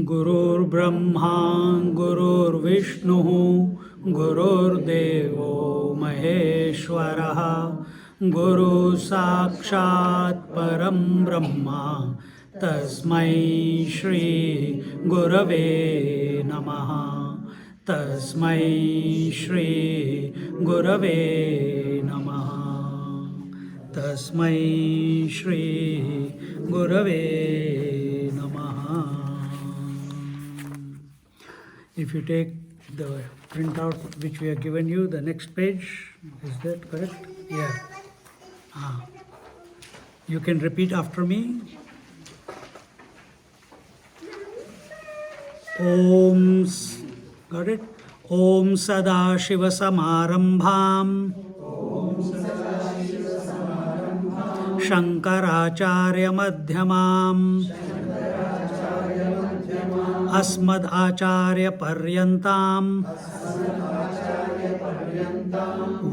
गुरुर्ब्रह्मा गुरुर्विष्णुः गुरुर्देवो महेश्वरः गुरु साक्षात् परं ब्रह्मा तस्मै श्री गुरवे नमः तस्मै श्री गुरवे नमः तस्मै श्री गुरवे नमः. If you take the printout which we have given you, the next page, is that correct? Yeah. You can repeat after me. Om, got it? Om Sada Shiva Samarambham Shankaracharya Madhyamam अस्मद् आचार्य पर्यन्तां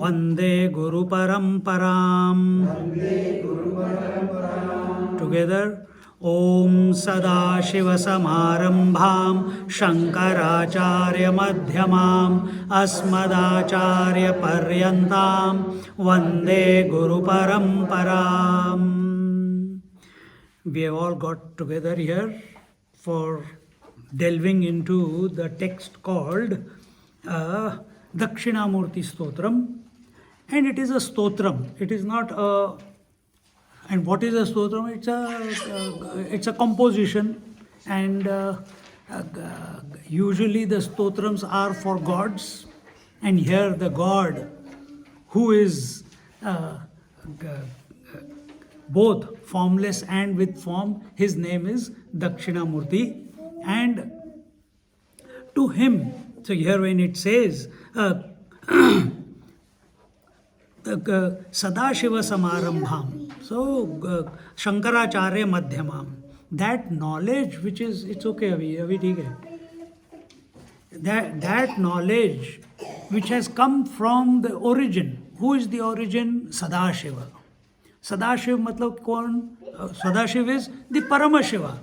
वन्दे गुरु परम्परां. Together. ओम सदाशिव समारंभां शंकराचार्य मध्यमाम् अस्मदाचार्य पर्यन्तां वन्दे गुरु परम्परां. We have all got together here for delving into the text called Dakshinamurti Stotram, and it is a stotram. It is not a. And what is a stotram? It's a composition, and usually the stotrams are for gods, and here the god who is both formless and with form, his name is Dakshinamurti. And to him, so here when it says Sadashiva Samarambham, so Shankaracharya Madhyamam, that knowledge which is, it's okay, abhi theek hai. That knowledge which has come from the origin. Who is the origin? Sadashiva. Sadashiv matlab kaun? Sadashiv is the Paramashiva.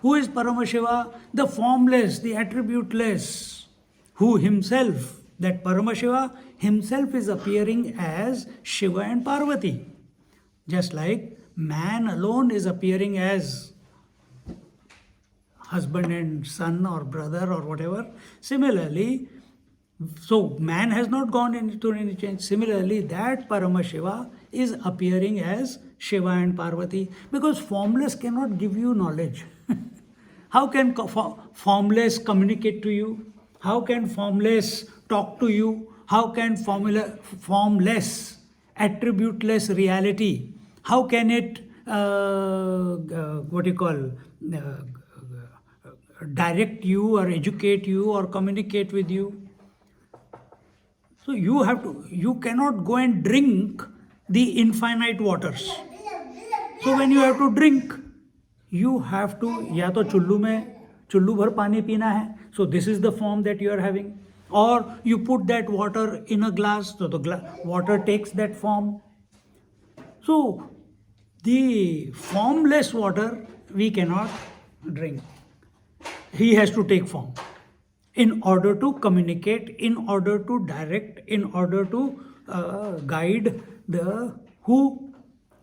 Who is Paramashiva? The formless, the attributeless, who himself, that Paramashiva himself is appearing as Shiva and Parvati. Just like man alone is appearing as husband and son or brother or whatever. Similarly, so man has not gone into any change. Similarly, that Paramashiva is appearing as Shiva and Parvati, because formless cannot give you knowledge. How can formless communicate to you? How can formless talk to you? How can formless, attributeless reality, how can it, direct you or educate you or communicate with you? So you cannot go and drink the infinite waters. So when you have to drink, you have to, या तो चुल्लू भर पानी पीना है. So this is the form that you are having. Or you put that water in a glass, so the water takes that form. So the formless water we cannot drink. He has to take form in order to communicate, in order to direct, in order to guide the who.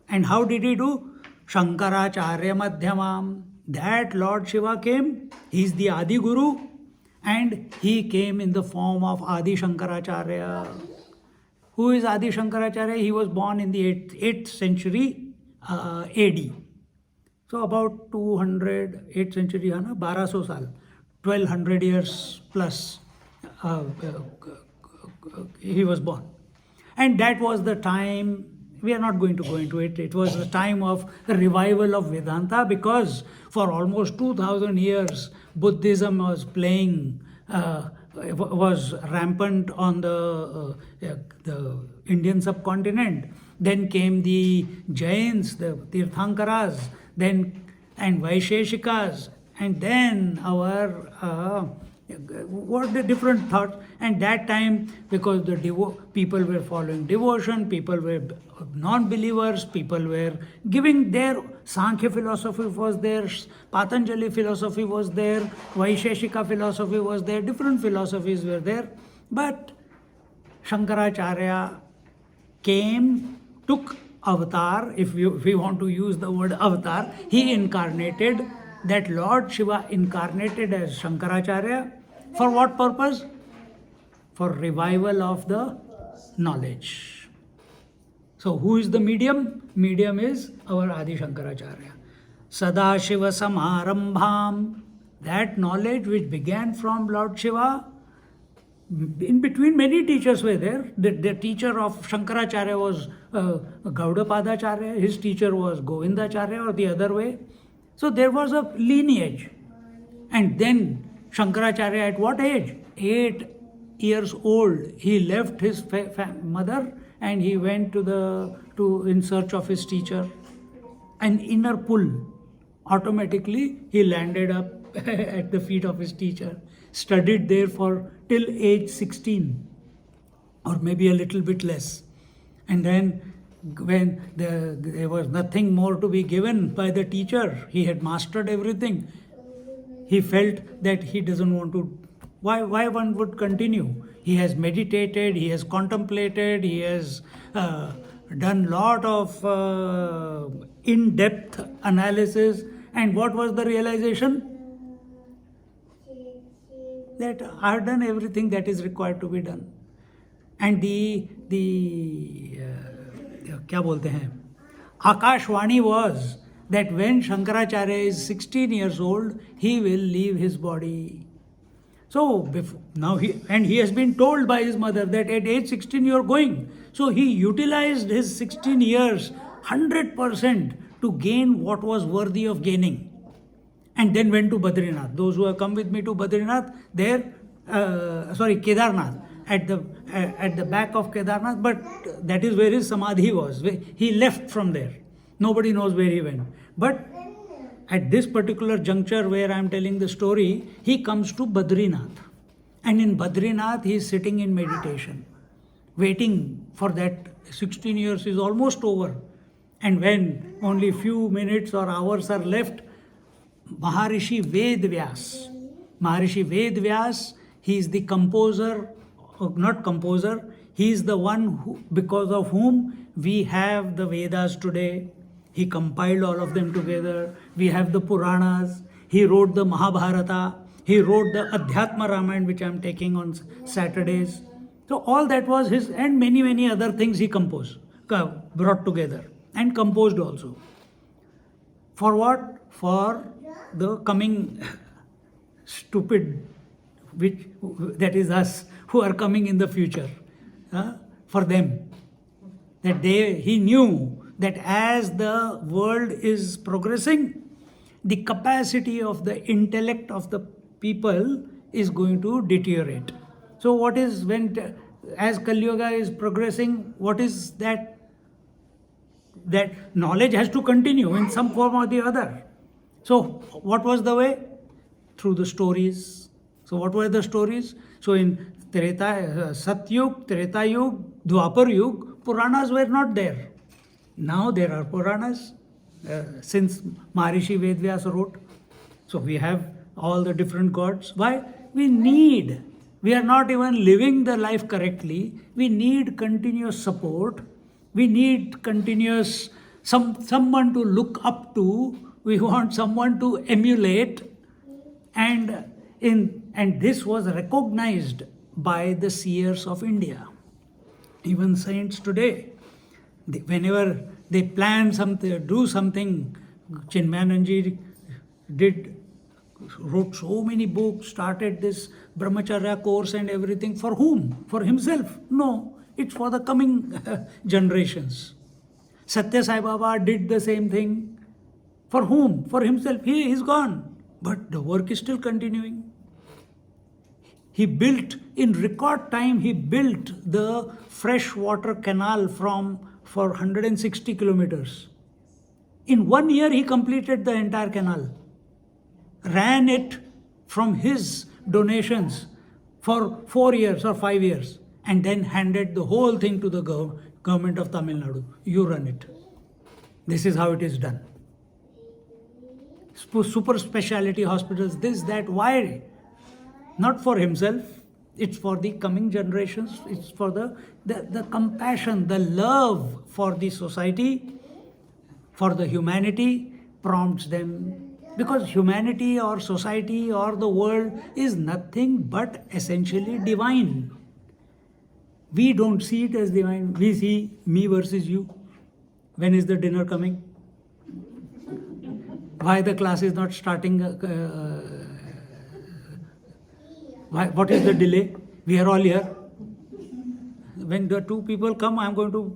And how did he do? Shankaracharya Madhyamam. That Lord Shiva came, he is the Adi Guru, and he came in the form of Adi Shankaracharya. Who is Adi Shankaracharya? He was born in the 8th century AD. So about 8th century, 1200 saal, 1200 years plus he was born. And that was the time We are not going to go into it. It was the time of the revival of Vedanta, because for almost 2000 years Buddhism was was rampant on the Indian subcontinent. Then came the Jains, the Tirthankaras, then and Vaisheshikas, and then our what the different thoughts. And that time, because the people were following devotion, people were non-believers, people were giving their Sankhya philosophy was there, Patanjali philosophy was there, Vaisheshika philosophy was there, different philosophies were there. But Shankaracharya came, took avatar, if we want to use the word avatar, he incarnated. That Lord Shiva incarnated as Shankaracharya. For what purpose? For revival of the knowledge. So who is the medium? Medium is our Adi Shankaracharya. Sadashiva Samarambham. That knowledge which began from Lord Shiva. In between, many teachers were there. The teacher of Shankaracharya was Gaudapadacharya. His teacher was Govindacharya, or the other way. So there was a lineage. And then Shankaracharya at what age? 8 years old. He left his mother and he went in search of his teacher. An inner pull. Automatically he landed up at the feet of his teacher. Studied there for till age 16, or maybe a little bit less. And then when there was nothing more to be given by the teacher, he had mastered everything. He felt that he doesn't want to. Why one would continue? He has meditated, he has contemplated, he has done lot of in-depth analysis. And what was the realization? That I have done everything that is required to be done. And क्या बोलते हैं, Akashvani was that when Shankaracharya is 16 years old, he will leave his body. So now he has been told by his mother that at age 16 you are going. So he utilized his 16 years 100% to gain what was worthy of gaining. And then went to Badrinath. Those who have come with me to Badrinath, Kedarnath, at the back of Kedarnath, but that is where his Samadhi was. He left from there. Nobody knows where he went. But at this particular juncture where I am telling the story, he comes to Badrinath. And in Badrinath, he is sitting in meditation, waiting for that 16 years is almost over. And when only few minutes or hours are left, Maharishi Ved Vyas, he is the composer, not composer, he is the one who, because of whom we have the Vedas today. He compiled all of them together. We have the Puranas. He wrote the Mahabharata. He wrote the Adhyatma Ramayana, which I am taking on Saturdays. So all that was his, and many other things he composed, brought together and composed also. For what? For the coming stupid, that is us, who are coming in the future, for them. That he knew that as the world is progressing, the capacity of the intellect of the people is going to deteriorate. So what is, as Kali Yuga is progressing, what is that? That knowledge has to continue in some form or the other. So what was the way? Through the stories. So what were the stories? So in Satyug, Treta Yug, Dwapar Yug, Puranas were not there. Now there are Puranas, since Maharishi Vedvyas wrote. So we have all the different gods. Why? We are not even living the life correctly. We need continuous support. We need continuous, someone to look up to. We want someone to emulate. And this was recognized by the seers of India. Even saints today, whenever they plan something, do something, Chinmayananji wrote so many books, started this Brahmacharya course and everything. For whom? For himself? No, it's for the coming generations. Satya Sai Baba did the same thing. For whom? For himself. He is gone. But the work is still continuing. He built, in record time, he built the freshwater canal for 160 kilometers. In 1 year, he completed the entire canal. Ran it from his donations for 4 years or 5 years, and then handed the whole thing to the government of Tamil Nadu. You run it. This is how it is done. Super specialty hospitals, this, that. Why? Not for himself. It's for the coming generations. It's for the compassion, the love for the society, for the humanity prompts them. Because humanity or society or the world is nothing but essentially divine. We don't see it as divine. We see me versus you. When is the dinner coming? Why the class is not starting? What is the delay? We are all here. When the two people come, I am going to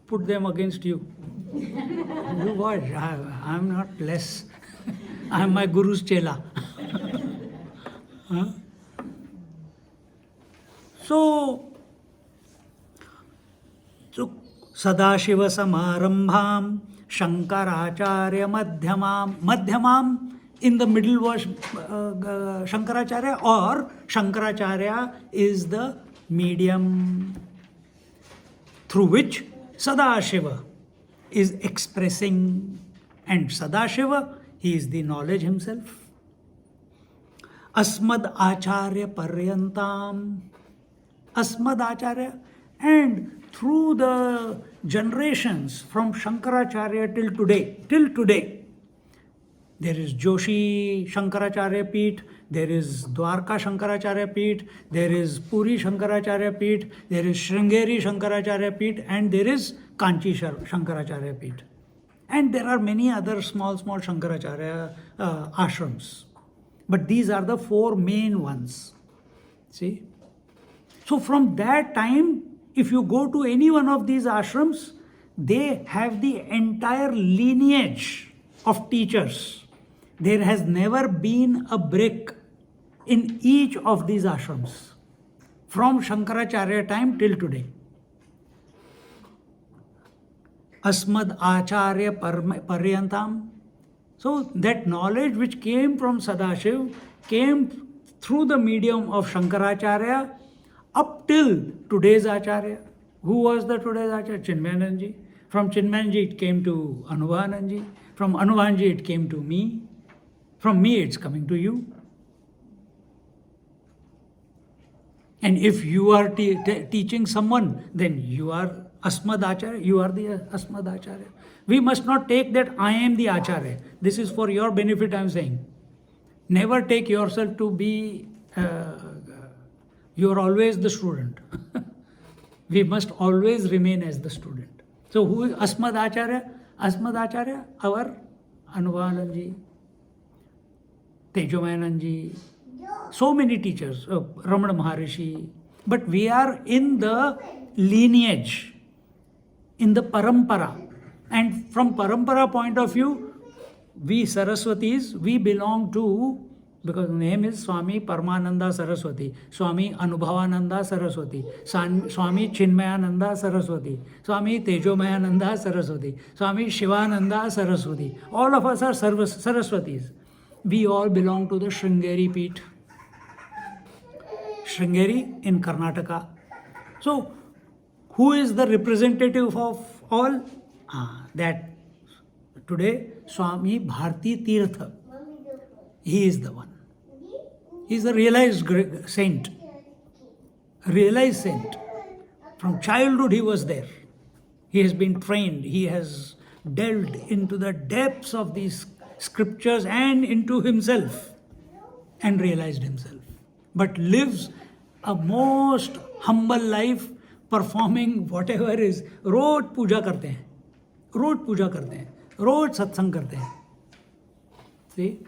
put them against you. You watch. I am not less. I am my Guru's chela. Huh? So Sadashiva Samarambham Shankaracharya Madhyamam. In the middle was Shankaracharya, or Shankaracharya is the medium through which Sadashiva is expressing. And Sadashiva, he is the knowledge himself. Asmad Acharya Paryantam. Asmad Acharya. And through the generations from Shankaracharya till today, there is Joshi Shankaracharya Peeth, there is Dwarka Shankaracharya Peeth, there is Puri Shankaracharya Peeth, there is Sringeri Shankaracharya Peeth, and there is Kanchi Shankaracharya Peeth. And there are many other small Shankaracharya ashrams. But these are the four main ones. See? So from that time, if you go to any one of these ashrams, they have the entire lineage of teachers. There has never been a break in each of these ashrams from Shankaracharya time till today. Asmad Acharya Paryantam. So that knowledge which came from Sadashiv came through the medium of Shankaracharya up till today's Acharya. Who was the today's Acharya? Chinmayananji. From Chinmayananji it came to Anubhavananji. From Anubhavanji it came to me. From me it's coming to you. And if you are teaching someone, then you are Asmad Acharya, you are the Asmad Acharya. We must not take that I am the Acharya. This is for your benefit, I am saying. Never take yourself to be, you are always the student. We must always remain as the student. So who is Asmad Acharya? Asmad Acharya, our Anubhavananji, Tejomayananji, so many teachers, Ramana Maharishi. But we are in the lineage, in the parampara. And from parampara point of view, we Saraswatis, we belong to, because the name is Swami Paramananda Saraswati, Swami Anubhavananda Saraswati, Swami Chinmayananda Saraswati, Swami Tejomayananda Saraswati, Swami Shivananda Saraswati. All of us are Saraswatis. We all belong to the Sringeri Peeth. Sringeri in Karnataka. So, who is the representative of all? That today, Swami Bharti Tirtha. He is the one. He is a realized saint. Realized saint. From childhood he was there. He has been trained. He has delved into the depths of these scriptures and into himself and realized himself. But lives a most humble life, performing whatever is. रोज पूजा करते हैं, रोज पूजा करते हैं, रोज सत्संग करते हैं. See?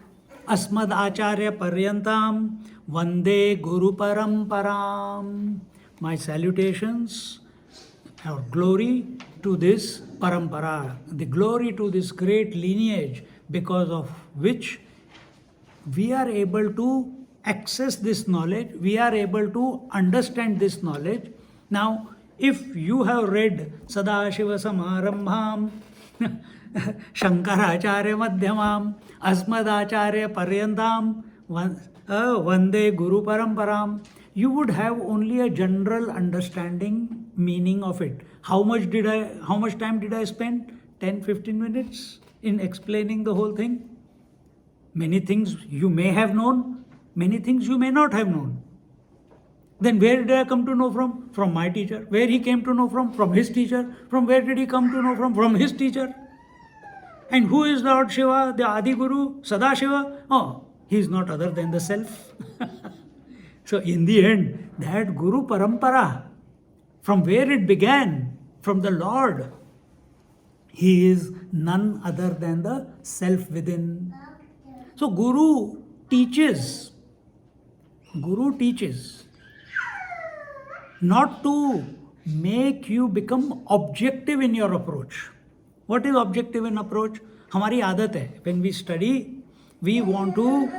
Asmad Acharya Paryantam Vande Guru Paramparam. My salutations or glory to this parampara, the glory to this great lineage, because of which we are able to access this knowledge, we are able to understand this knowledge. Now, if you have read Sadashiva Samarambham, Shankaracharya Madhyamam, Asmadacharya Paryantam, Vande Guru Paramparam, you would have only a general understanding meaning of it. How much time did I spend? 10-15 minutes in explaining the whole thing. Many things you may have known, many things you may not have known. Then where did I come to know from? From my teacher. Where he came to know from? From his teacher. From where did he come to know from? From his teacher. And who is Lord Shiva, the Adi Guru, Sadashiva? Oh, he is not other than the self. So in the end, that Guru Parampara, from where it began, from the Lord, he is none other than the self within. So Guru teaches not to make you become objective in your approach. What is objective in approach? हमारी आदत है, when we study, we want to,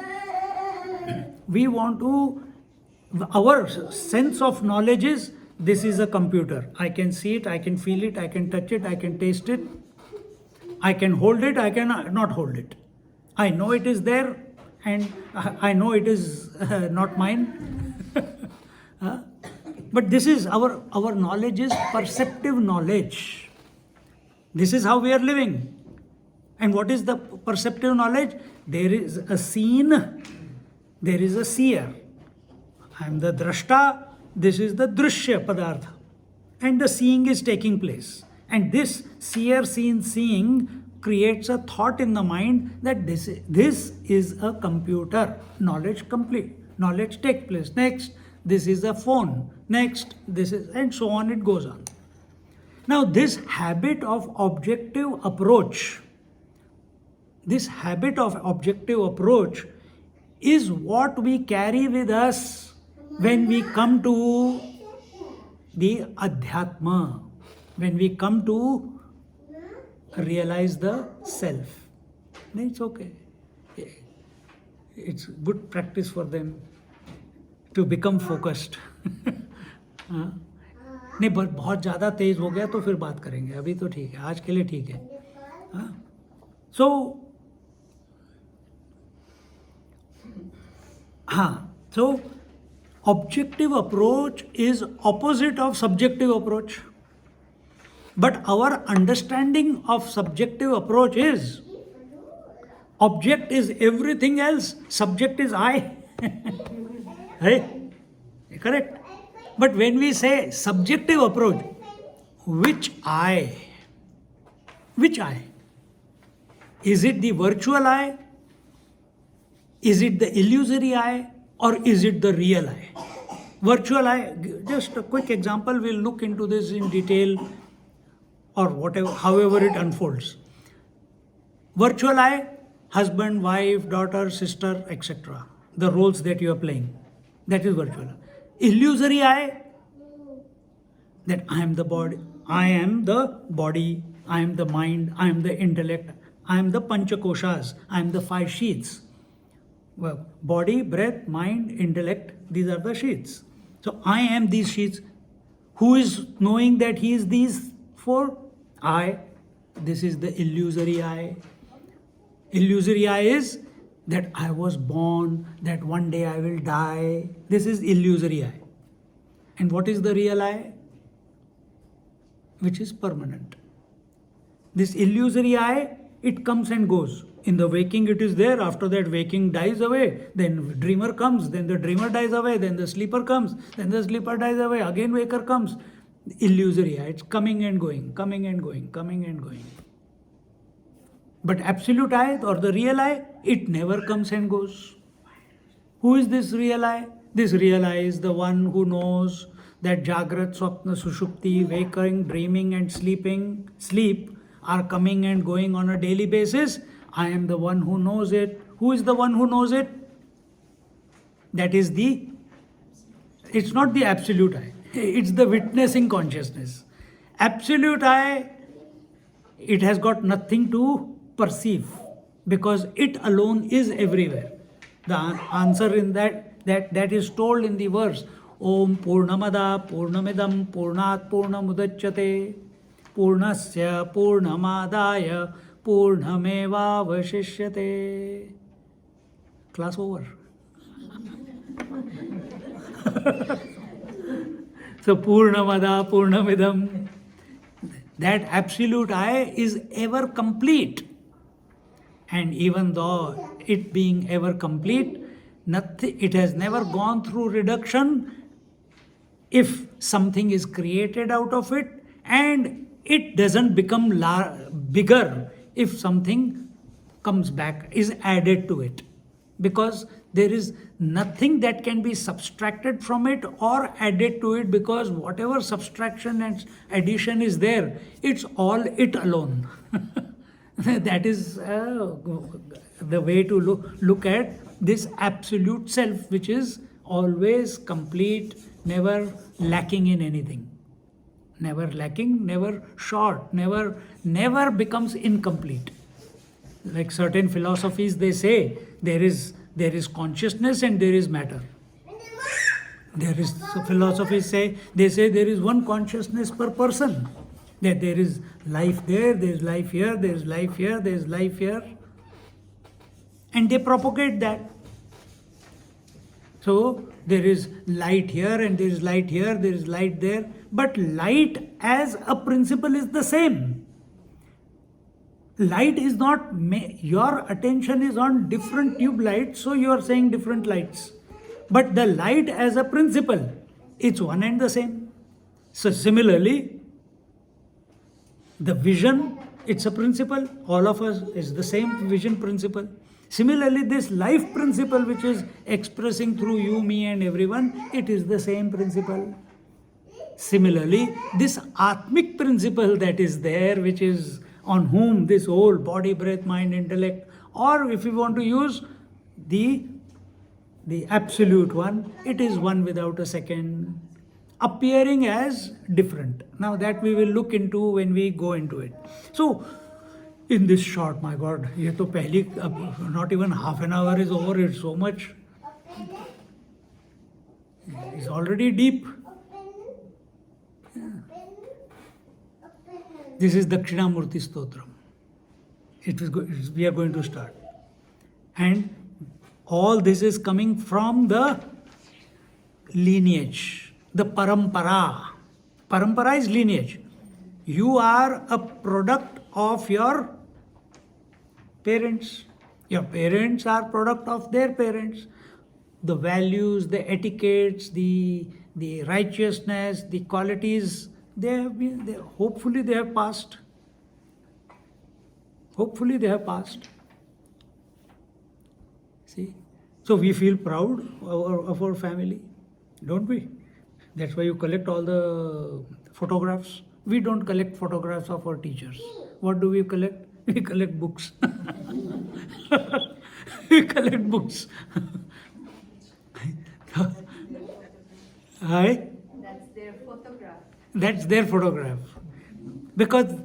our sense of knowledge is, this is a computer. I can see it, I can feel it, I can touch it, I can taste it, I can hold it, I can not hold it. I know it is there and I know it is not mine. But this is our knowledge is perceptive knowledge. This is how we are living. And what is the perceptive knowledge? There is a scene, there is a seer. I am the drashta, this is the drushya padartha. And the seeing is taking place. And this seer, seeing creates a thought in the mind that this is a computer. Knowledge complete. Knowledge takes place. Next, this is a phone. Next, this is, and so on it goes on. Now, this habit of objective approach is what we carry with us when we come to the Adhyatma, when we come to realize the self. It's okay. It's good practice for them to become focused. नहीं, बहुत ज़्यादा तेज हो गया तो फिर बात करेंगे, अभी तो ठीक है, आज के लिए ठीक है. So objective approach is opposite of subjective approach. But our understanding of subjective approach is, object is everything else, subject is I. Right? Correct? But when we say subjective approach, which I? Which I? Is it the virtual I? Is it the illusory I? Or is it the real I? Virtual I, just a quick example, we'll look into this in detail or whatever, however it unfolds. Virtual I, husband, wife, daughter, sister, etc. The roles that you are playing. That is virtual. Illusory I, that I am the body, I am the mind, I am the intellect, I am the panchakoshas, I am the 5 sheaths. Well, body, breath, mind, intellect, these are the sheaths. So I am these sheaths. Who is knowing that he is these 4? I. This is the illusory I. Illusory I is that I was born, that one day I will die. This is illusory I. And what is the real I? Which is permanent. This illusory I, it comes and goes. In the waking it is there, after that waking dies away, then dreamer comes, then the dreamer dies away, then the sleeper comes, then the sleeper dies away, again waker comes. Illusory I, it's coming and going, coming and going, coming and going. But absolute I or the real I, it never comes and goes. Who is this real I? This real I is the one who knows that Jagrat, Swapna, Sushupti, waking, dreaming and sleep are coming and going on a daily basis. I am the one who knows it. Who is the one who knows it? That is it's not the absolute I. It's the witnessing consciousness. Absolute I it has got nothing to perceive because it alone is everywhere. The answer in that is told in the verse Om Purnamada Purnamidam Purnat Purnamudachyate Purnasya Purnamadaya Purnameva Vashishyate. Class over. So Purnamada Purnamidam, that absolute I is ever complete. And even though it being ever complete, nothing, it has never gone through reduction. If something is created out of it, and it doesn't become bigger if something comes back, is added to it. Because there is nothing that can be subtracted from it or added to it, because whatever subtraction and addition is there, it's all it alone. That is the way to look at this absolute self, which is always complete, never lacking in anything. Never lacking, never short, never becomes incomplete. Like certain philosophies, they say there is consciousness and there is matter. There is, so philosophies say, they say there is one consciousness per person. That there is life there is life here, there is life here, there is life here. And they propagate that. So there is light here and there is light here, there is light there. But light as a principle is the same. Light is not, your attention is on different tube lights, so you are saying different lights. But the light as a principle, it's one and the same. So similarly, the vision, it's a principle. All of us is the same vision principle. Similarly, this life principle which is expressing through you, me and everyone, it is the same principle. Similarly, this Atmic principle that is there, which is on whom this whole body, breath, mind, intellect, or if you want to use the absolute one, it is one without a second, appearing as different. Now that we will look into when we go into it. So in this short, my God, ye to pehli, not even half an hour is over, it's so much. It's already deep. This is Dakshinamurti Stotram. We are going to start. And all this is coming from the lineage, the parampara. Parampara is lineage. You are a product of your parents. Your parents are product of their parents. The values, the etiquettes, the righteousness, the qualities, hopefully they have passed. Hopefully they have passed. See? So we feel proud of our family, don't we? That's why you collect all the photographs. We don't collect photographs of our teachers. What do we collect? We collect books. We collect books. Hi? That's their photograph. That's their photograph. Because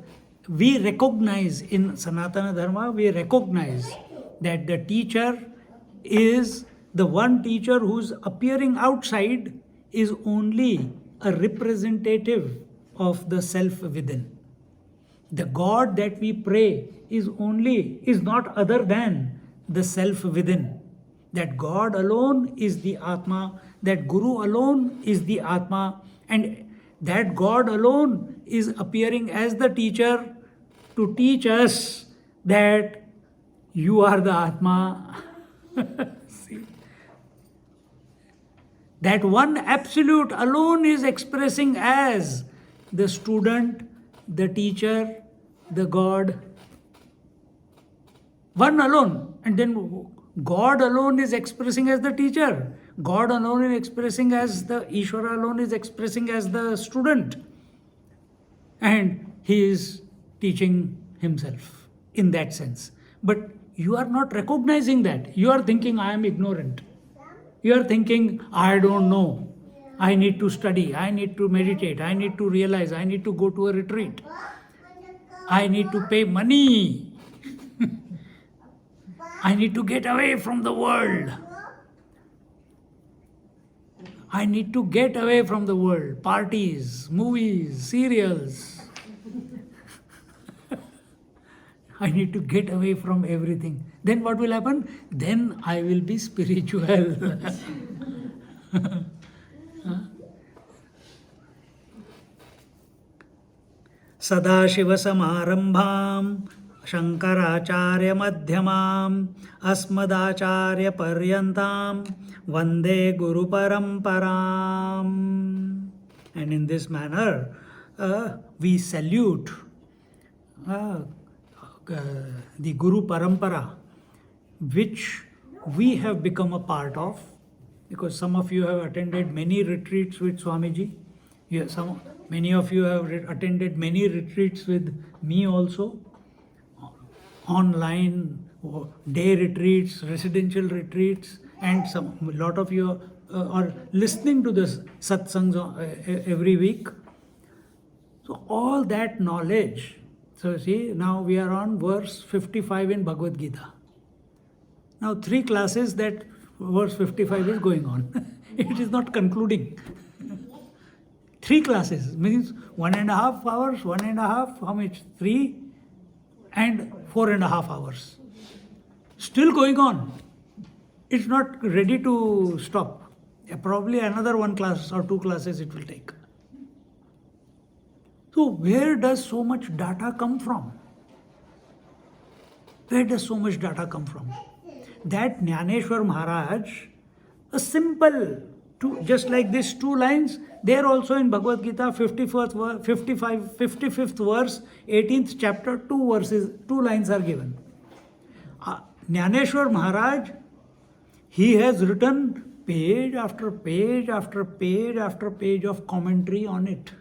we recognize in Sanatana Dharma, we recognize that the teacher is the one teacher who's appearing outside is only a representative of the self within. The God that we pray is not other than the self within. That God alone is the Atma, that Guru alone is the Atma, and that God alone is appearing as the teacher to teach us that you are the Atma. See? That one absolute alone is expressing as the student, the teacher, the God. One alone. And then God alone is expressing as the teacher. God alone is expressing as the Ishvara alone is expressing as the student. And he is teaching himself in that sense. But you are not recognizing that. You are thinking, I am ignorant. You are thinking, I don't know. I need to study. I need to meditate. I need to realize. I need to go to a retreat. I need to pay money. I need to get away from the world. I need to get away from the world. Parties, movies, serials. I need to get away from everything. Then what will happen? Then I will be spiritual. Sadashivasamarambham Shankaracharya Madhyamam Asmadacharya Paryantam Vande Guru Paramparam. And in this manner, we salute the Guru Parampara, which we have become a part of, because some of you have attended many retreats with Swamiji. Many of you have attended many retreats with me also, online day retreats, residential retreats, and a lot of you are listening to this satsangs every week. So all that knowledge. So see, now we are on verse 55 in Bhagavad Gita. Now 3 classes that verse 55 is going on. It is not concluding. 3 classes means 1.5 hours, 1.5, how much? 3 and 4.5 hours. Still going on. It's not ready to stop. Probably another 1 class or 2 classes it will take. So where does so much data come from? Where does so much data come from? That Jnaneshwar Maharaj, a simple, just like these 2 lines, there also in Bhagavad Gita, 55th verse, 18th chapter, 2 lines are given. Jnaneshwar Maharaj, he has written page after page after page after page of commentary on it.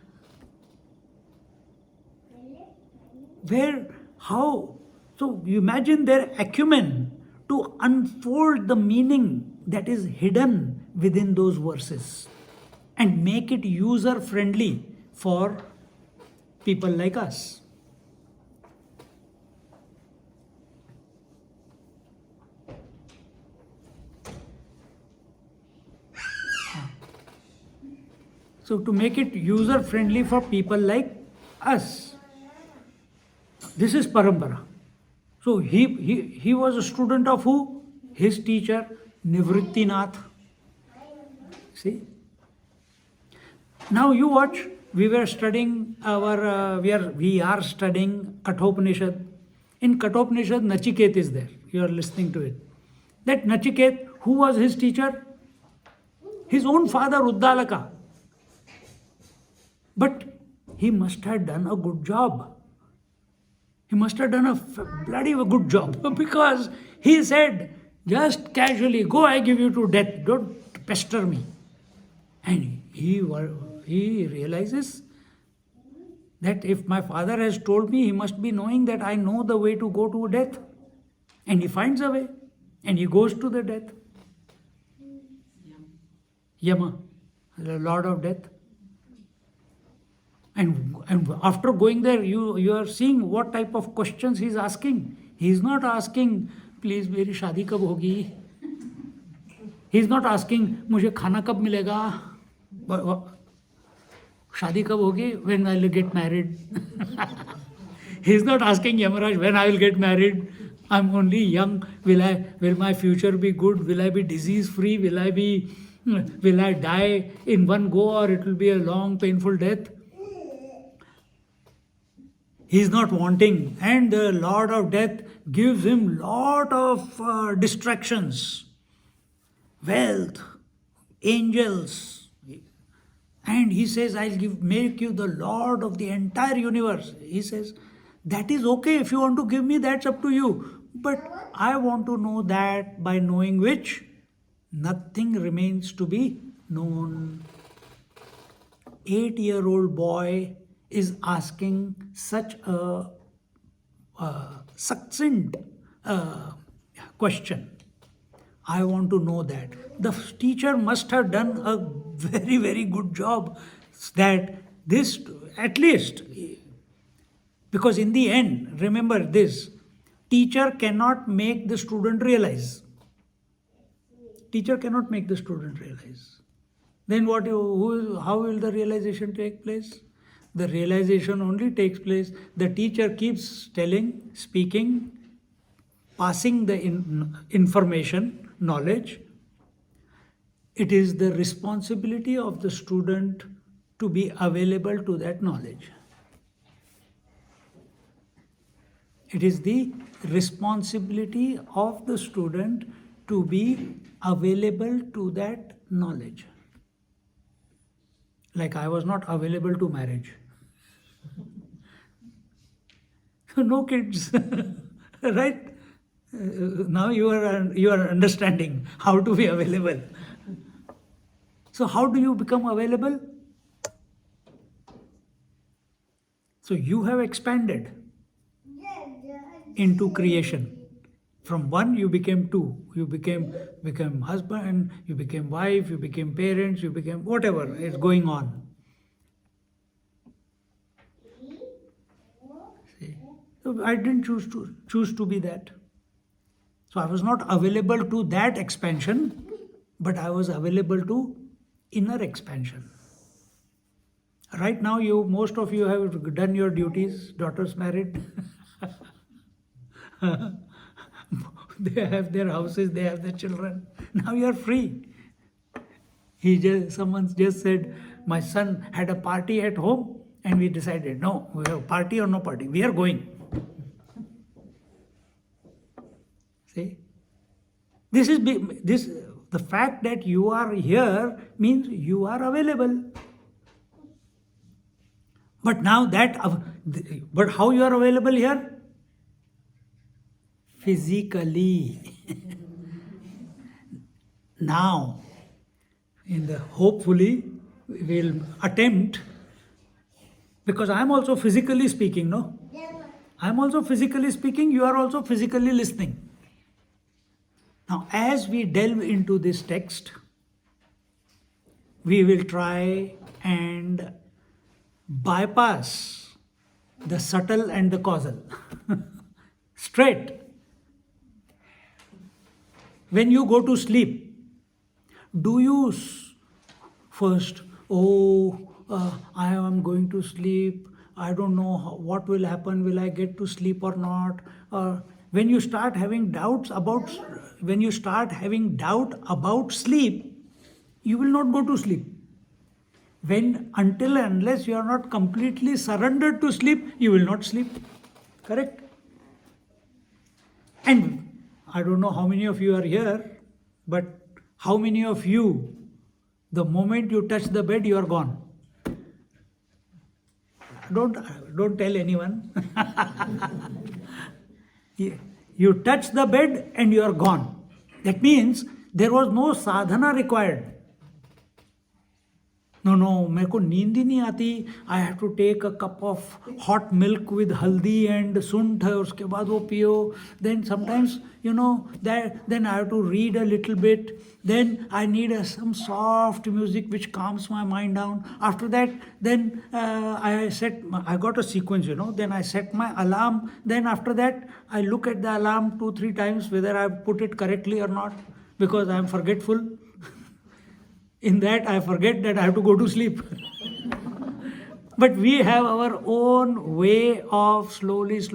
Where, how? So you imagine their acumen to unfold the meaning that is hidden within those verses and make it user friendly for people like us. So to make it user friendly for people like us. This is Parampara. So he was a student of who? His teacher, Nivrittinath. See? Now you watch, we are studying Kathopanishad. In Kathopanishad, Nachiket is there. You are listening to it. That Nachiket, who was his teacher? His own father, Uddalaka. But he must have done a good job. He must have done a bloody good job, because he said, just casually, go, I give you to death, don't pester me. And he realizes that if my father has told me, he must be knowing that I know the way to go to death. And he finds a way, and he goes to the death. Yama, the Lord of Death. And after going there, you are seeing what type of questions he's asking. He's not asking, please, meri shadi kab hogi? He's not asking, mujhe khana kab milega? Shadi kab hogi? When I will get married? He's not asking Yamaraj, when I will get married? I'm only young. Will my future be good? Will I be disease free? Will I die in one go, or it will be a long, painful death? He is not wanting, and the Lord of Death gives him lot of distractions, wealth, angels, and he says, I'll make you the Lord of the entire universe. He says, that is okay. If you want to give me, that's up to you. But I want to know that by knowing which nothing remains to be known. 8-year-old boy is asking such a succinct question. I want to know that. The teacher must have done a very, very good job, that this, at least, Because in the end, remember this, teacher cannot make the student realize. Teacher cannot make the student realize. Then how will the realization take place? The realization only takes place, the teacher keeps telling, speaking, passing the information, knowledge. It is the responsibility of the student to be available to that knowledge. It is the responsibility of the student to be available to that knowledge. Like I was not available to marriage. No kids, right? Now you are understanding how to be available. So how do you become available? So you have expanded into creation. From one you became two. You became husband, you became wife, you became parents, you became whatever is going on. See? So I didn't choose to be that. So I was not available to that expansion, but I was available to inner expansion. Right now, most of you have done your duties. Daughters married. They have their houses, they have their children. Now you are free. Someone just said, my son had a party at home, and we decided, no, we have party or no party. We are going. See, the fact that you are here means you are available. But now but how you are available here? Physically. Now, hopefully, we'll attempt, because I am also physically speaking, no? I am also physically speaking, you are also physically listening. Now, as we delve into this text, we will try and bypass the subtle and the causal. Straight. When you go to sleep, do you first, I am going to sleep, I don't know what will happen, will I get to sleep or not? When you start having doubt about sleep, you will not go to sleep. Until and unless you are not completely surrendered to sleep, you will not sleep. Correct? And I don't know how many of you are here, but how many of you, the moment you touch the bed, you are gone? Don't tell anyone. You touch the bed and you are gone. That means there was no sadhana required. No, मेरे को नींद ही नहीं आती. I have to take a cup of hot milk with haldi and सुंठ, उसके बाद वो पियो. Then sometimes, then I have to read a little bit. Then I need some soft music which calms my mind down. After that, then I got a sequence, Then I set my alarm. Then after that, I look at the alarm 2-3 times whether I put it correctly or not, because I am forgetful. In that, I forget that I have to go to sleep. But we have our own way of slowly. So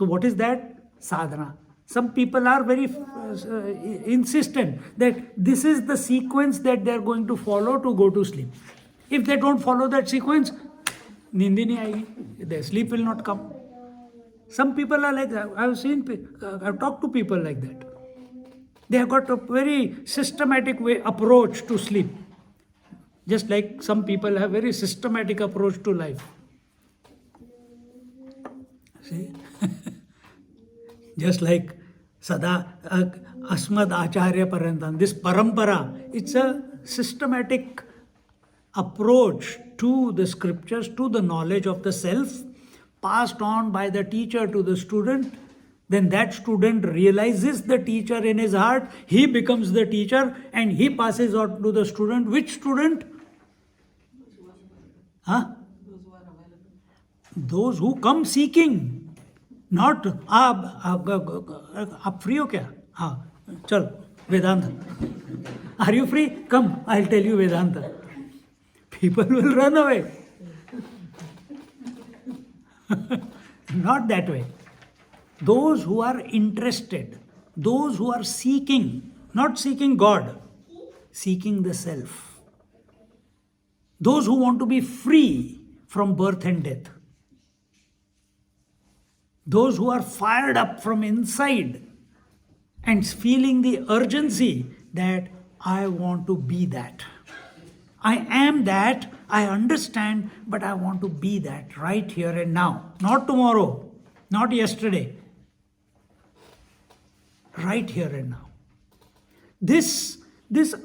what is that? Sadhana. Some people are very insistent that this is the sequence that they are going to follow to go to sleep. If they don't follow that sequence, nindi nahi aayegi. Their sleep will not come. Some people are like that. I've talked to people like that. They have got a very systematic approach to sleep. Just like some people have very systematic approach to life. See? Just like Sada Asmad Acharya Parantam, this parampara, it's a systematic approach to the scriptures, to the knowledge of the self, passed on by the teacher to the student. Then that student realizes the teacher in his heart, he becomes the teacher, and he passes on to the student. Which student? Those who come seeking, not आप free हो क्या? हाँ, चल Vedanta. Are you free? Come, I'll tell you Vedanta. People will run away. Not that way. Those who are interested, those who are seeking, not seeking God, seeking the self. Those who want to be free from birth and death. Those who are fired up from inside and feeling the urgency that I want to be that. I am that, I understand, but I want to be that right here and now. Not tomorrow, not yesterday. Right here and now. This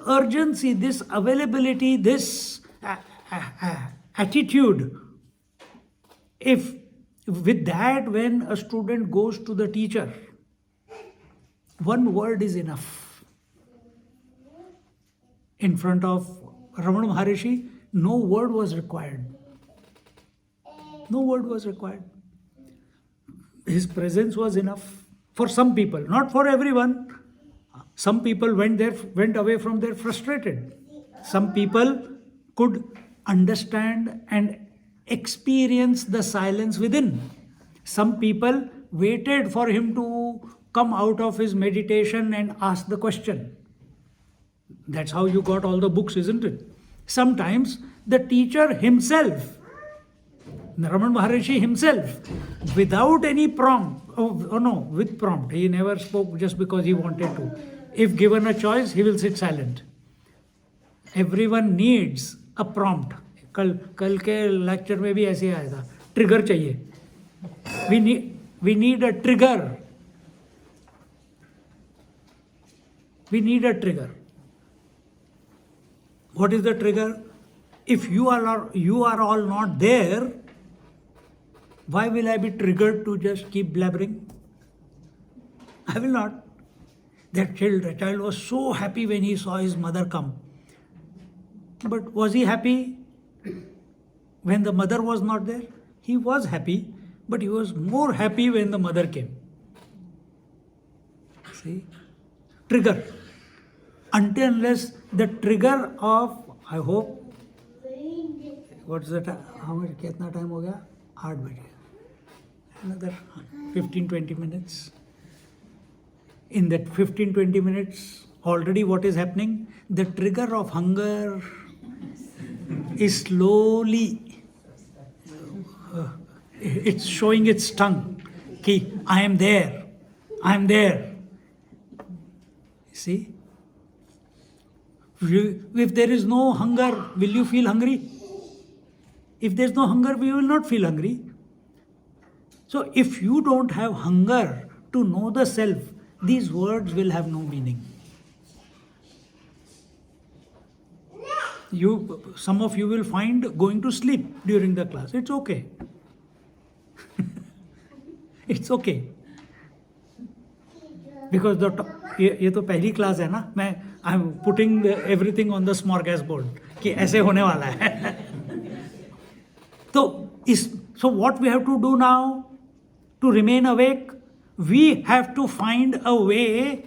urgency, this availability, this attitude, if with that when a student goes to the teacher, one word is enough. In front of Ramana Maharishi, no word was required. No word was required. His presence was enough for some people, not for everyone. Some people went away from there frustrated. Some people could understand and experience the silence within. Some people waited for him to come out of his meditation and ask the question. That's how you got all the books, isn't it? Sometimes the teacher himself, Ramana Maharishi himself, without any prompt, with prompt, he never spoke just because he wanted to. If given a choice, he will sit silent. Everyone needs a prompt. कल के lecture में भी ऐसे आया था, trigger चाहिए. We need a trigger. We need a trigger. What is the trigger? If you are all not there, why will I be triggered to just keep blabbering? I will not. The child was so happy when he saw his mother come. But was he happy when the mother was not there? He was happy, but he was more happy when the mother came. See? Trigger. Until unless the trigger of, I hope, what's the time? How much? Kitna time ho gaya? 8 baje. Another 15-20 minutes. In that 15-20 minutes, already what is happening? The trigger of hunger is slowly, it's showing its tongue. Ki, I am there. I am there. See? If there is no hunger, will you feel hungry? If there is no hunger, we will not feel hungry. So if you don't have hunger to know the self, these words will have no meaning. Some of you will find going to sleep during the class. It's okay. It's okay. Because ये तो पहली class है ना, I'm putting everything on the smorgasbord कि ऐसे होने वाला है. So what we have to do now to remain awake? We have to find a way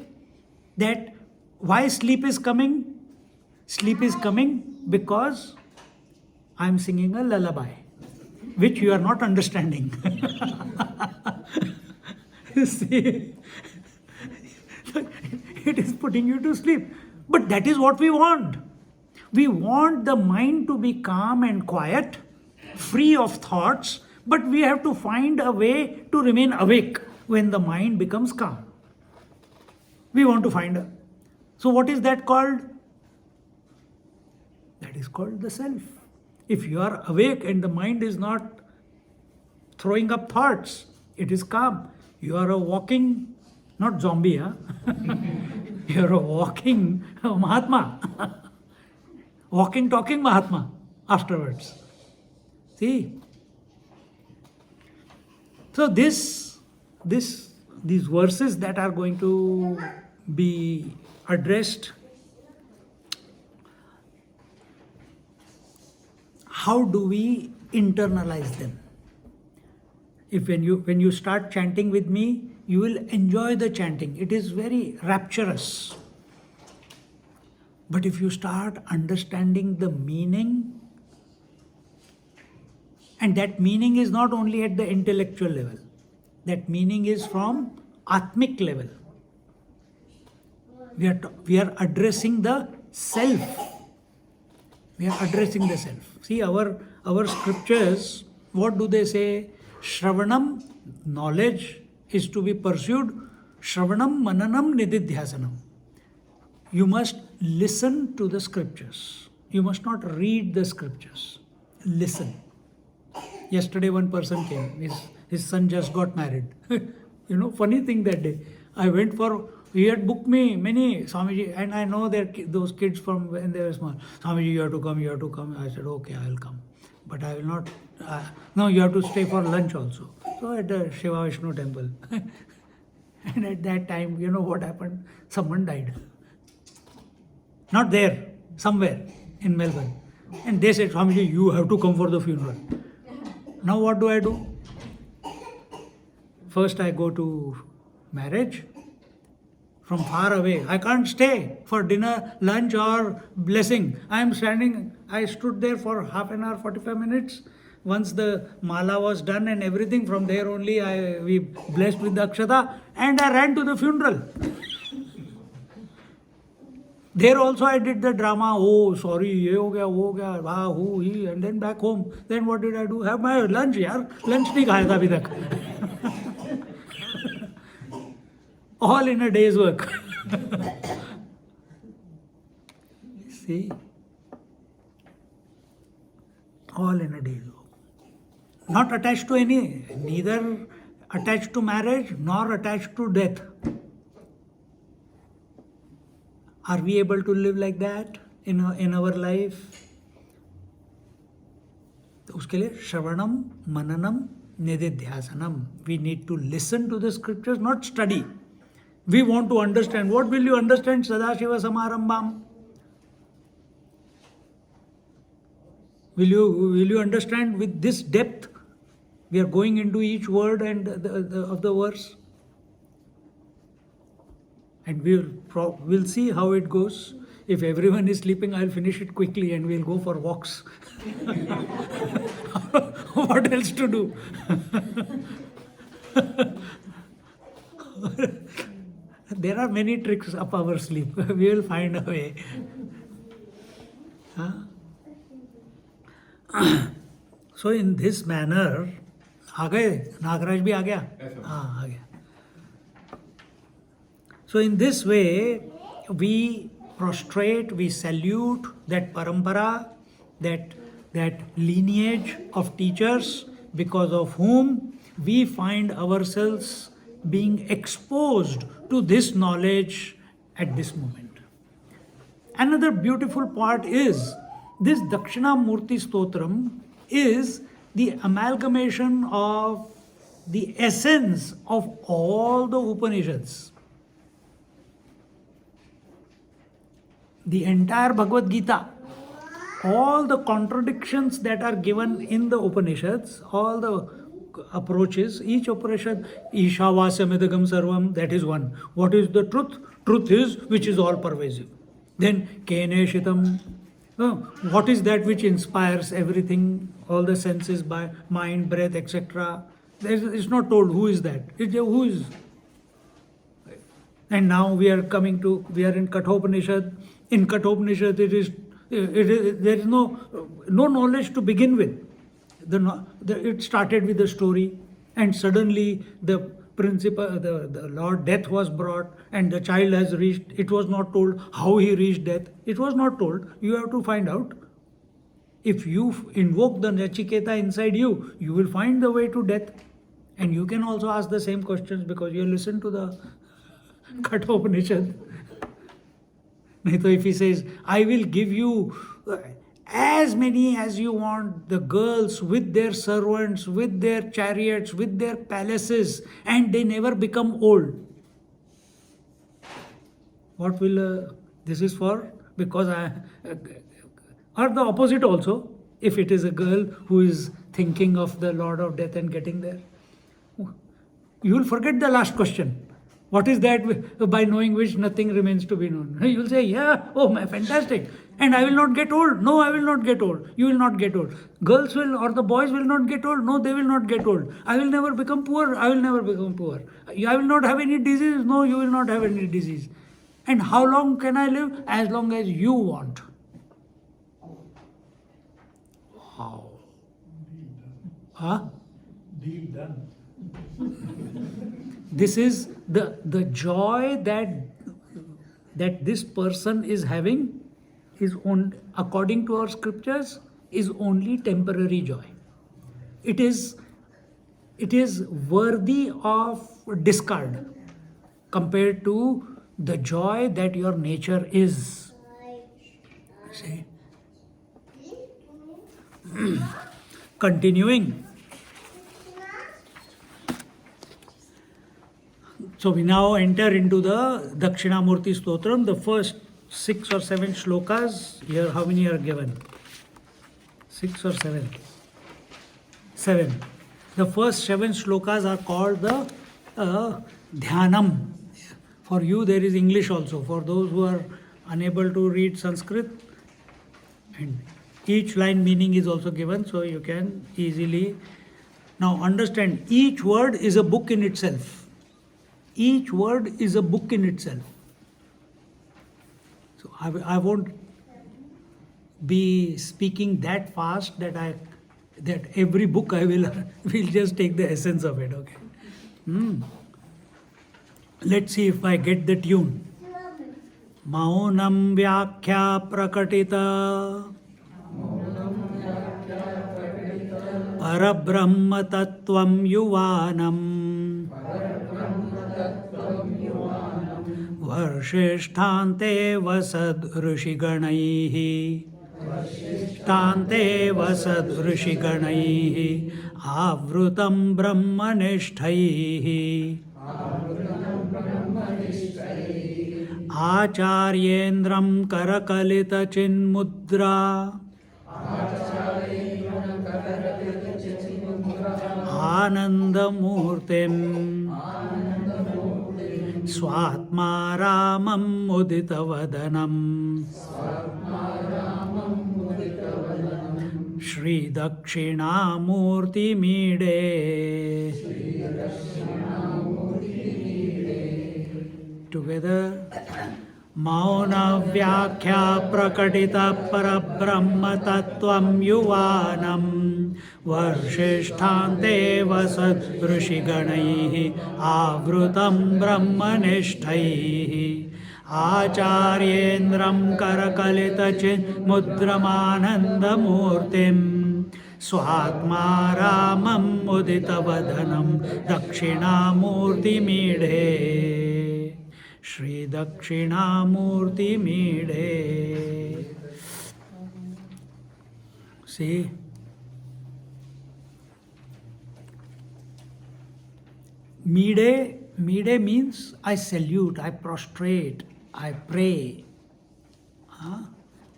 that why sleep is coming? Sleep is coming because I am singing a lullaby, which you are not understanding. You see, it is putting you to sleep. But that is what we want. We want the mind to be calm and quiet, free of thoughts, but we have to find a way to remain awake when the mind becomes calm. We want to find a. So what is that called? That is called the self. If you are awake and the mind is not throwing up thoughts, it is calm. You are a walking, not zombie, huh? You are a walking Mahatma. Walking, talking Mahatma afterwards. See? So these verses that are going to be addressed, how do we internalize them? If when you start chanting with me, you will enjoy the chanting. It is very rapturous. But if you start understanding the meaning, and that meaning is not only at the intellectual level, that meaning is from Atmic level. We are addressing the self. We are addressing the self. See, our scriptures, what do they say? Shravanam, knowledge is to be pursued. Shravanam, mananam, nididhyasanam. You must listen to the scriptures. You must not read the scriptures. Listen. Yesterday one person came. His son just got married. Funny thing that day. I went for, he had booked me many, Swamiji, and I know that those kids from when they were small, Swamiji, you have to come. I said, okay, I will come. But I will not, no, you have to stay for lunch also. So at the Shiva Vishnu temple. And at that time, you know what happened? Someone died. Not there, somewhere in Melbourne. And they said, Swamiji, you have to come for the funeral. Now what do? First I go to marriage from far away. I can't stay for dinner, lunch or blessing. I stood there for half an hour, 45 minutes. Once the mala was done and everything, from there only we blessed with the akshata and I ran to the funeral. There also I did the drama, oh sorry, ye ho gaya, wo ho gaya, who, he, and then back home. Then what did I do? Have my lunch, yaar. Lunch nahi khaya tha abhi tak. All in a day's work. See? All in a day's work. Not attached to any, neither attached to marriage nor attached to death. Are we able to live like that in our life? तो उसके लिए श्रवणम, मननम, निधिध्यासनम. We need to listen to the scriptures, not study. We want to understand. What will you understand? Sadashiva Samarambham. Will you understand with this depth? We are going into each word and of the verse. And we'll see how it goes. If everyone is sleeping, I'll finish it quickly and we'll go for walks. What else to do? There are many tricks up our sleep. We will find a way. So in this manner, आ गए? नागराज भी आ गया? हाँ, आ गया. So in this way, we prostrate, we salute that parampara, that lineage of teachers, because of whom we find ourselves being exposed to this knowledge at this moment. Another beautiful part is this Dakshinamurti Stotram is the amalgamation of the essence of all the Upanishads. The entire Bhagavad Gita, all the contradictions that are given in the Upanishads, all the approaches, each Upanishad, Ishavasya Sarvam, that is one. What is the truth? Truth is which is all pervasive. Then Kene Shitam, what is that which inspires everything, all the senses by mind, breath, etc. It's not told who is that. It's who is. And now we are in Kathopanishad. In Kathopanishad, there is no knowledge to begin with. It started with the story, and suddenly the Lord Death was brought, and the child has reached. It was not told how he reached death. It was not told. You have to find out. If you invoke the Nachiketa inside you, you will find the way to death. And you can also ask the same questions because you listen to the Kathopanishad. So if he says, I will give you as many as you want, the girls with their servants, with their chariots, with their palaces, and they never become old. What will this is for? Because or the opposite also, if it is a girl who is thinking of the Lord of Death and getting there. You will forget the last question. What is that by knowing which nothing remains to be known? You will say, yeah, oh, my fantastic. And I will not get old. No, I will not get old. You will not get old. Girls will, or the boys will not get old. No, they will not get old. I will never become poor. I will never become poor. I will not have any disease. No, you will not have any disease. And how long can I live? As long as you want. Wow. Huh? Deal done. This is the joy that this person is having is on, according to our scriptures, is only temporary joy. It is worthy of discard compared to the joy that your nature is. See? Continuing. So we now enter into the Dakshinamurti Stotram, the first 6 or 7 shlokas. Here, how many are given? 6 or 7? 7. The first 7 shlokas are called the Dhyanam. For you, there is English also. For those who are unable to read Sanskrit, and each line meaning is also given, so you can easily now understand. Each word is a book in itself. Each word is a book in itself. So I won't be speaking that fast that every book I will just take the essence of it. Okay. Let's see if I get the tune. Maunam vyakhya prakatita Parabrahma tattvam yuvanam Varshishthante vasad rishiganaihi avrutam brahmanishthaihi Acharyendram karakalita chinmudra Anandamurtim Swatma Ramam Muditavadanam Shri Dakshinamurti Mide. Together. Mauna Vyakhya Prakatita Parabrahma Tattvam Yuvanam Varshishthante Vasad Rishiganaihi Avrutam Brahmanishthaihi Acharyendram Karakalita Mudramānandamurtim Swatma Ramam Muditavadanam Dakshinamurti Midhe. Shri Dakshinamurti Mide. See? Mide means I salute, I prostrate, I pray.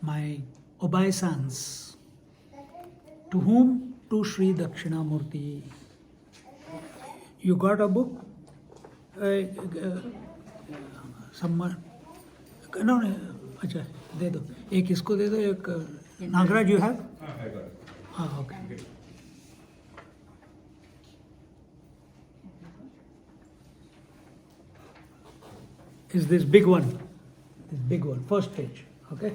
My obeisance. To whom? To Shri Dakshinamurti. You got a book? Someone, no, अच्छा दे दो एक इसको दे दो एक Nagraj you have okay is this big one first page, okay,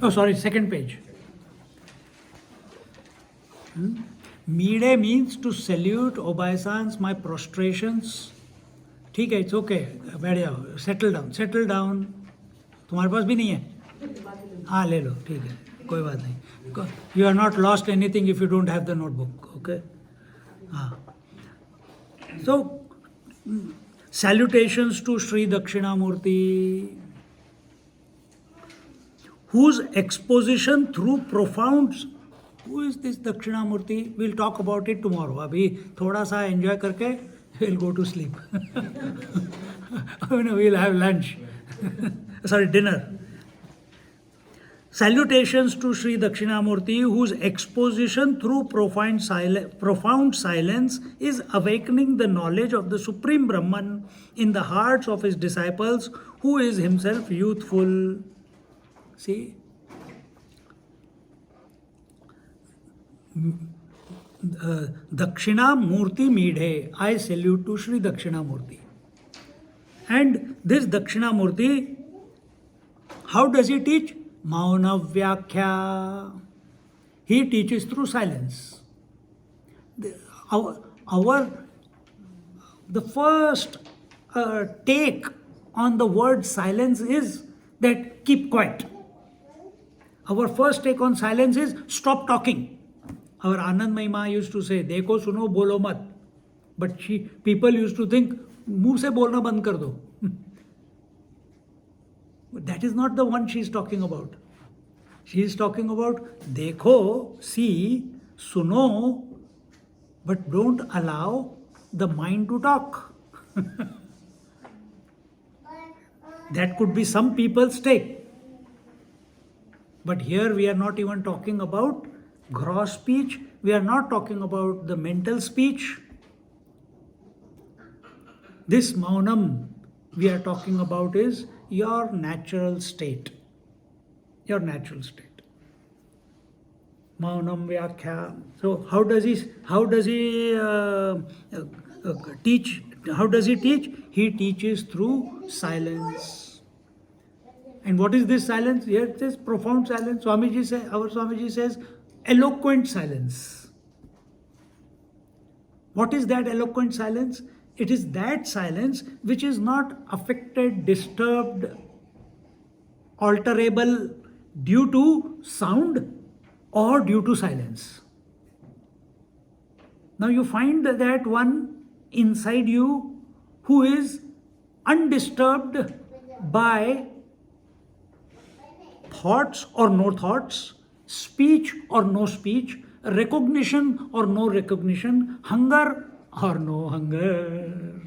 oh sorry, second page. Mide means to salute, obeisance, my prostrations. ठीक है, it's okay, बैठ जाओ, सेटल डाउन. तुम्हारे पास भी नहीं है? हाँ ले लो, ठीक है, कोई बात नहीं. You are not lost anything if you don't have the notebook. Okay. हाँ. So salutations to Sri Dakshinamurti, whose exposition through profound. Who is this Dakshinamurti? We'll talk about it tomorrow. अभी थोड़ा सा enjoy करके we'll go to sleep. We'll have lunch. Sorry, dinner. Salutations to Sri Dakshinamurti, whose exposition through profound silence is awakening the knowledge of the Supreme Brahman in the hearts of his disciples, who is himself youthful. See? Dakshinamurti Meedhe. I salute to Sri Dakshinamurti. And this Dakshinamurti, how does he teach? Mauna Vyakhya. He teaches through silence. The first take on the word silence is that keep quiet. Our first take on silence is stop talking. Our Anand Mahima used to say, देखो सुनो बोलो मत. But people used to think, मुंह से बोलना बंद कर दो. That is not the one she is talking about. She is talking about देखो, see, सुनो, but don't allow the mind to talk. That could be some people's take. But here we are not even talking about gross speech. We are not talking about the mental speech. This maunam we are talking about is your natural state. Your natural state. Maunam Vyakhya. So how does he teach? How does he teach? He teaches through silence. And what is this silence? Here it says profound silence. Our Swamiji says eloquent silence. What is that eloquent silence? It is that silence which is not affected, disturbed, alterable due to sound or due to silence. Now you find that one inside you who is undisturbed by thoughts or no thoughts, speech or no speech, recognition or no recognition, hunger or no hunger.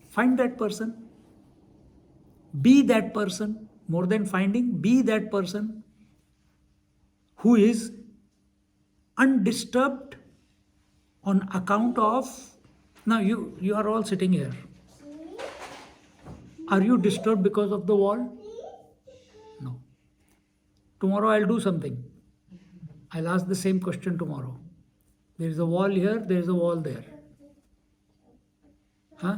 Find that person. Be that person. More than finding, be that person who is undisturbed on account of. Now you are all sitting here. Are you disturbed because of the wall? No. Tomorrow I'll do something. I'll ask the same question tomorrow. There is a wall here, there is a wall there. Huh?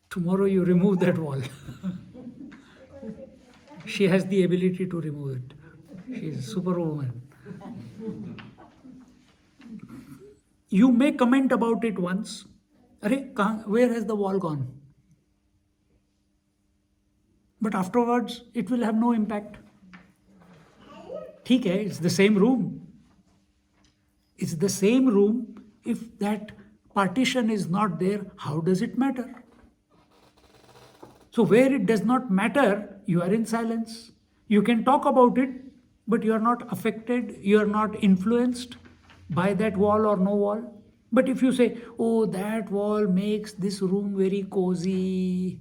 Tomorrow you remove that wall. She has the ability to remove it. She is a superwoman. You may comment about it once. Where has the wall gone? But afterwards, it will have no impact. Okay, it's the same room. It's the same room. If that partition is not there, how does it matter? So where it does not matter, you are in silence. You can talk about it, but you are not affected, you are not influenced by that wall or no wall. But if you say, oh, that wall makes this room very cozy.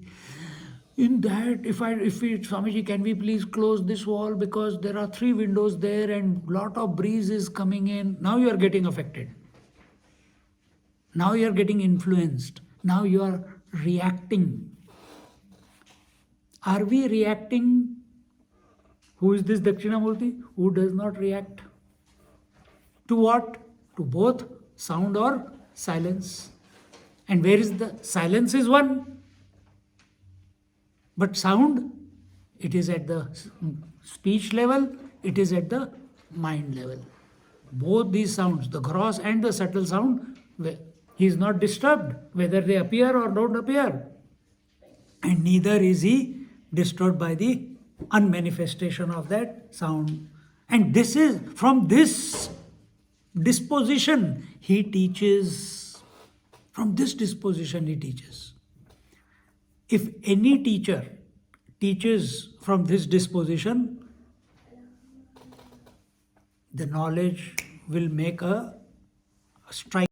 In that, Swamiji, can we please close this wall because there are 3 windows there and lot of breeze is coming in. Now you are getting affected. Now you are getting influenced. Now you are reacting. Are we reacting? Who is this Dakshinamurti? Who does not react? To what? To both sound or silence. And where is the silence is one. But sound, it is at the speech level, it is at the mind level. Both these sounds, the gross and the subtle sound, he is not disturbed whether they appear or don't appear. And neither is he disturbed by the unmanifestation of that sound. And this is, from this disposition, he teaches. From this disposition, he teaches. If any teacher teaches from this disposition, the knowledge will make a strike.